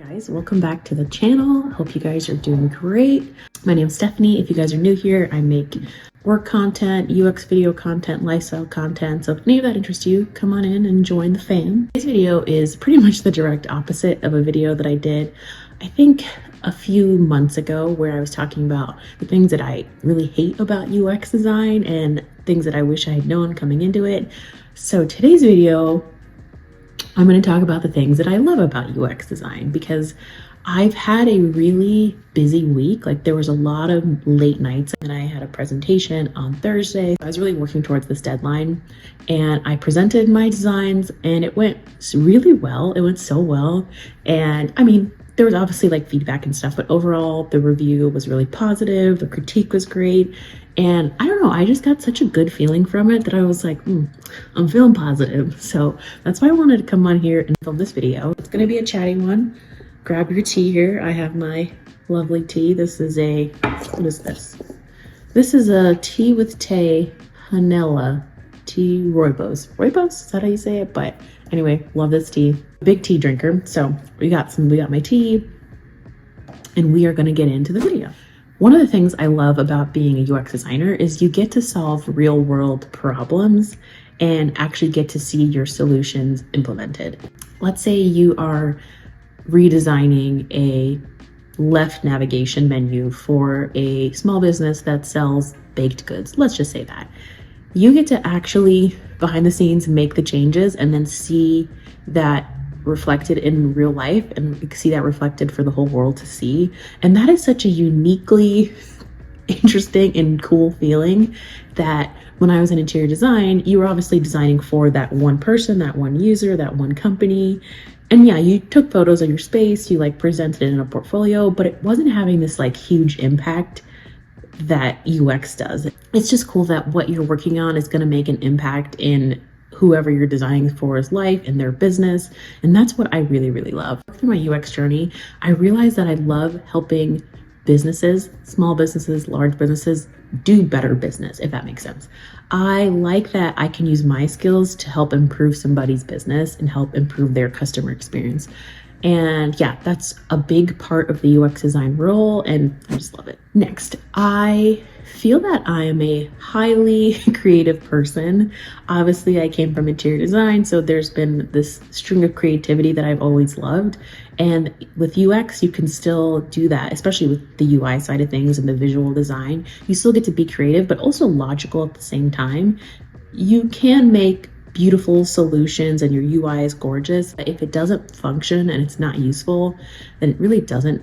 Guys, welcome back to the channel. Hope you guys are doing great. My name is Stephanie. If you guys are new here, I make work content, UX video content, lifestyle content. So if any of that interests you, come on in and join the fam. This video is pretty much the direct opposite of a video that I did, I think a few months ago, where I was talking about the things that I really hate about UX design and things that I wish I had known coming into it. So today's video, I'm going to talk about the things that I love about UX design, because I've had a really busy week. Like, there was a lot of late nights, and I had a presentation on Thursday. I was really working towards this deadline, and I presented my designs, and it went really well. It went so well. And I mean, there was obviously like feedback and stuff, but overall the review was really positive. The critique was great. And I don't know, I just got such a good feeling from it that I was like, I'm feeling positive. So that's why I wanted to come on here and film this video. It's gonna be a chatty one. Grab your tea here. I have my lovely tea. This is what is this? This is a tea with tay, Hanella tea rooibos. Rooibos, is that how you say it? But anyway, love this tea. Big tea drinker. So we got my tea, and we are gonna get into the video. One of the things I love about being a UX designer is you get to solve real world problems and actually get to see your solutions implemented. Let's say you are redesigning a left navigation menu for a small business that sells baked goods. Let's just say that. You get to actually behind the scenes make the changes and then see that reflected in real life, and see that reflected for the whole world to see. And that is such a uniquely interesting and cool feeling, that when I was in interior design, you were obviously designing for that one person, that one user, that one company. And yeah, you took photos of your space, you like presented it in a portfolio, but it wasn't having this like huge impact that UX does. It's just cool that what you're working on is going to make an impact in whoever you're designing for's life and their business. And that's what I really, really love. Through my UX journey, I realized that I love helping businesses, small businesses, large businesses, do better business, if that makes sense. I like that I can use my skills to help improve somebody's business and help improve their customer experience. And yeah, that's a big part of the UX design role, and I just love it. Next, I feel that I am a highly creative person. Obviously, I came from interior design, so there's been this string of creativity that I've always loved. And with UX, you can still do that, especially with the UI side of things and the visual design. You still get to be creative, but also logical at the same time. You can make beautiful solutions and your UI is gorgeous. If it doesn't function and it's not useful, then it really doesn't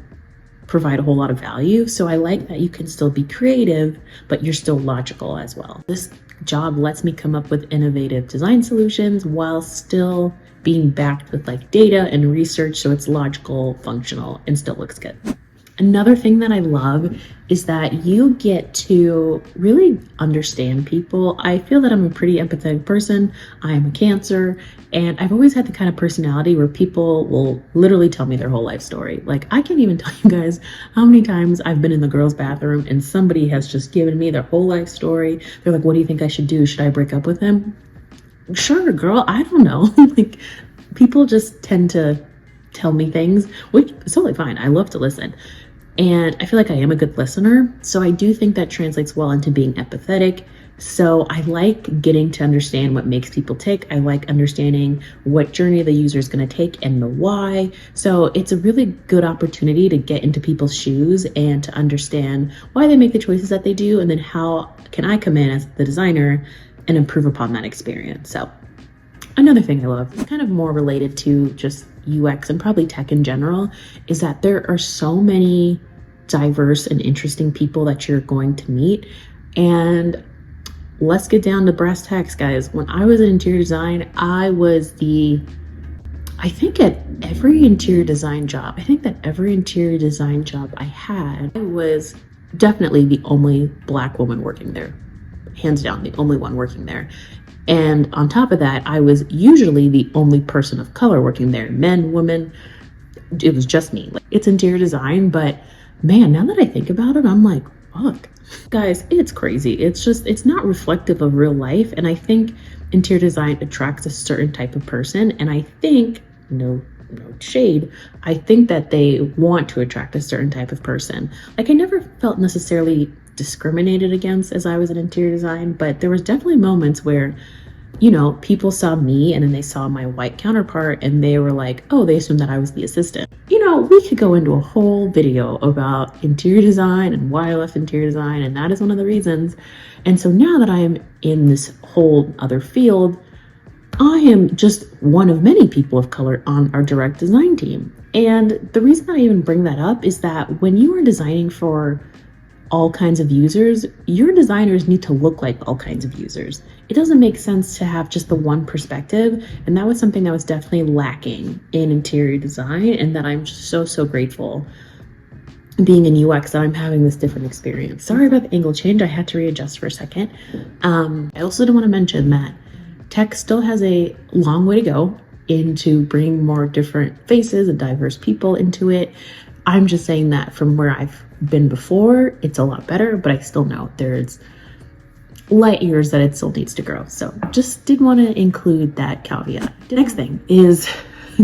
provide a whole lot of value. So I like that you can still be creative, but you're still logical as well. This job lets me come up with innovative design solutions while still being backed with like data and research, so it's logical, functional, and still looks good. Another thing that I love is that you get to really understand people. I feel that I'm a pretty empathetic person. I am a Cancer, and I've always had the kind of personality where people will literally tell me their whole life story. Like, I can't even tell you guys how many times I've been in the girls' bathroom and somebody has just given me their whole life story. They're like, what do you think I should do? Should I break up with him? Sure, girl, I don't know. Like, people just tend to tell me things, which is totally fine. I love to listen. And I feel like I am a good listener. So I do think that translates well into being empathetic. So I like getting to understand what makes people tick. I like understanding what journey the user is going to take and the why. So it's a really good opportunity to get into people's shoes and to understand why they make the choices that they do. And then how can I come in as the designer and improve upon that experience. So another thing I love, kind of more related to just UX and probably tech in general, is that there are so many diverse and interesting people that you're going to meet. And let's get down to brass tacks, guys. When I was in interior design, I think at every interior design job, I had, I was definitely the only Black woman working there. Hands down, the only one working there. And on top of that, I was usually the only person of color working there. Men, women, it was just me. Like, it's interior design, but man, now that I think about it, I'm like, fuck. Guys, it's crazy. It's not reflective of real life. And I think interior design attracts a certain type of person. And I think, no shade. I think that they want to attract a certain type of person. Like, I never felt necessarily discriminated against as I was in interior design, but there was definitely moments where, you know, people saw me and then they saw my white counterpart and they were like, oh, they assumed that I was the assistant. You know, we could go into a whole video about interior design and why I left interior design, and that is one of the reasons. And so now that I am in this whole other field, I am just one of many people of color on our direct design team. And the reason I even bring that up is that when you are designing for all kinds of users, your designers need to look like all kinds of users. It doesn't make sense to have just the one perspective. And that was something that was definitely lacking in interior design, and that I'm just so grateful being in UX that I'm having this different experience. Sorry about the angle change. I had to readjust for a second. I also did want to mention that tech still has a long way to go into bringing more different faces and diverse people into it. I'm just saying that from where I've been before, it's a lot better, but I still know there's light years that it still needs to grow. So just did want to include that caveat. The next thing is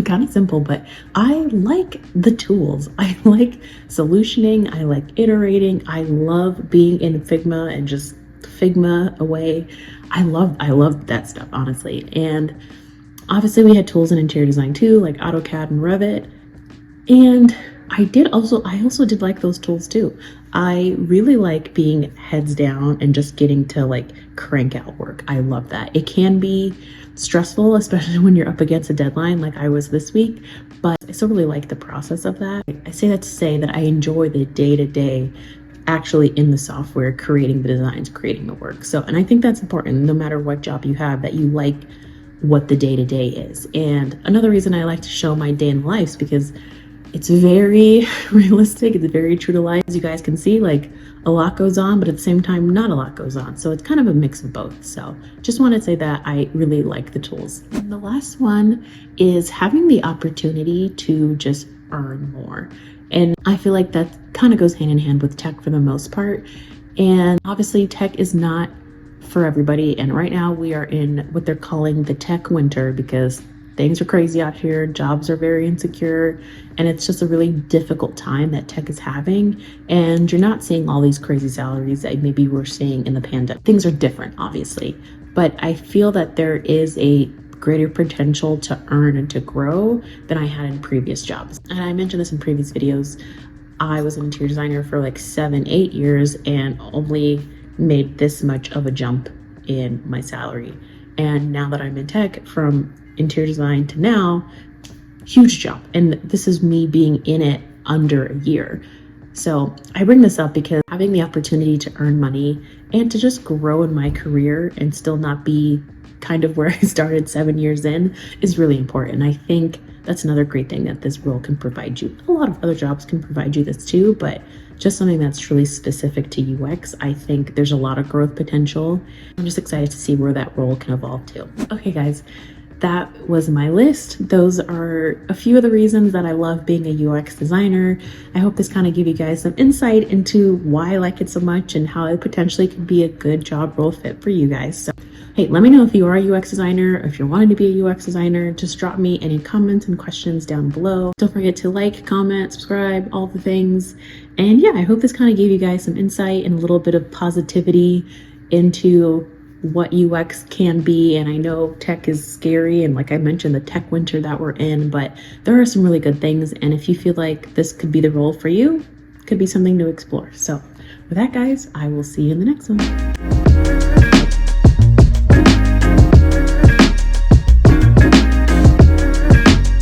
kind of simple, but I like the tools. I like solutioning. I like iterating. I love being in Figma and just Figma away. I love that stuff, honestly. And obviously we had tools in interior design too, like AutoCAD and Revit. And I also did like those tools too. I really like being heads down and just getting to like crank out work. I love that. It can be stressful, especially when you're up against a deadline like I was this week, but I still really like the process of that. I say that to say that I enjoy the day-to-day actually in the software, creating the designs, creating the work. So, and I think that's important no matter what job you have, that you like what the day-to-day is. And another reason I like to show my day in the life is because it's very realistic. It's very true to life. As you guys can see, like a lot goes on, but at the same time, not a lot goes on. So it's kind of a mix of both. So just want to say that I really like the tools. And the last one is having the opportunity to just earn more. And I feel like that kind of goes hand in hand with tech for the most part. And obviously tech is not for everybody. And right now we are in what they're calling the tech winter, because things are crazy out here, jobs are very insecure, and it's just a really difficult time that tech is having. And you're not seeing all these crazy salaries that maybe we're seeing in the pandemic. Things are different, obviously, but I feel that there is a greater potential to earn and to grow than I had in previous jobs. And I mentioned this in previous videos. I was an interior designer for like 7-8 years and only made this much of a jump in my salary. And now that I'm in tech, from interior design to now, huge jump. And this is me being in it under a year. So I bring this up because having the opportunity to earn money and to just grow in my career and still not be kind of where I started 7 years in is really important. I think that's another great thing that this role can provide you. A lot of other jobs can provide you this too, but just something that's truly specific to UX, I think there's a lot of growth potential. I'm just excited to see where that role can evolve to. Okay, guys, that was my list. Those are a few of the reasons that I love being a UX designer. I hope this kind of gave you guys some insight into why I like it so much and how it potentially could be a good job role fit for you guys. So, hey, let me know if you are a UX designer, or if you're wanting to be a UX designer. Just drop me any comments and questions down below. Don't forget to like, comment, subscribe, all the things. And yeah, I hope this kind of gave you guys some insight and a little bit of positivity into what UX can be. And I know tech is scary, and like I mentioned, the tech winter that we're in, but there are some really good things. And if you feel like this could be the role for you, could be something to explore. So with that, guys, I will see you in the next one.